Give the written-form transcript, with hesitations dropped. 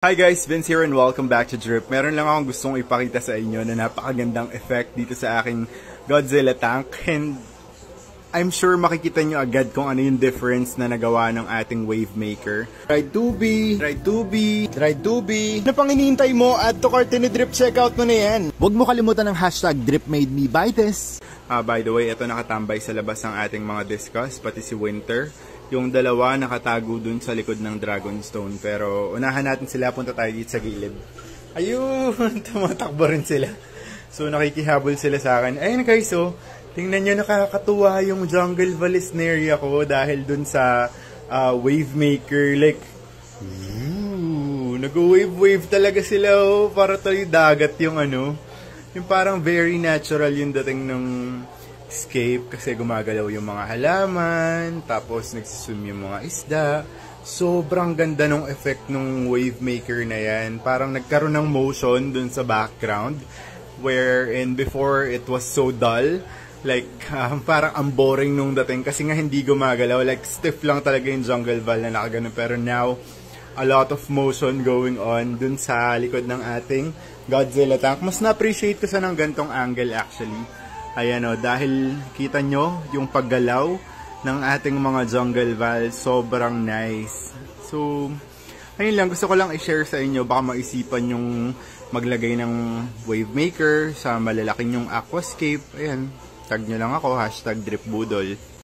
Hi guys, Vince here and welcome back to Drip. Meron lang akong gustong ipakita sa inyo na napakagandang effect dito sa aking Godzilla tank. And I'm sure makikita nyo agad kung ano yung difference na nagawa ng ating wave maker. Try Tubi! Ano pang hinihintay mo? Add to cart ni Drip, checkout mo na yan! Huwag mo kalimutan ng hashtag DripMadeMeBuy By the way, ito nakatambay sa labas ng ating mga discuss, pati si Winter. Yung dalawa nakatago dun sa likod ng Dragonstone. Pero unahan natin sila, punta tayo dito sa gilid. Ayun! Tumatakbo rin sila. So nakikihabol sila sa akin. Ayun guys, oh, tingnan nyo, nakakatuwa yung jungle Valisneria ko dahil dun sa wave maker. Like, nag-wave talaga sila, oh. Para tayo dagat yung ano. Yung parang very natural yung dating ng escape kasi gumagalaw yung mga halaman, tapos nagsiswim yung mga isda. Sobrang ganda ng effect ng wave maker na yan. Parang nagkaroon ng motion dun sa background wherein before it was so dull. Like, parang ang boring nung dating kasi nga hindi gumagalaw. Like, stiff lang talaga yung jungle val na nakaganon. Pero now, a lot of motion going on dun sa likod ng ating Godzilla tank. Mas na-appreciate ko sa ng gantong angle actually. Ayan o, dahil kita nyo yung paggalaw ng ating mga jungle val, sobrang nice. So, ayun lang, gusto ko lang i-share sa inyo, baka maisipan yung maglagay ng wave maker sa malalaking yung aquascape. Ayan, tag nyo lang ako, hashtag DripBudol.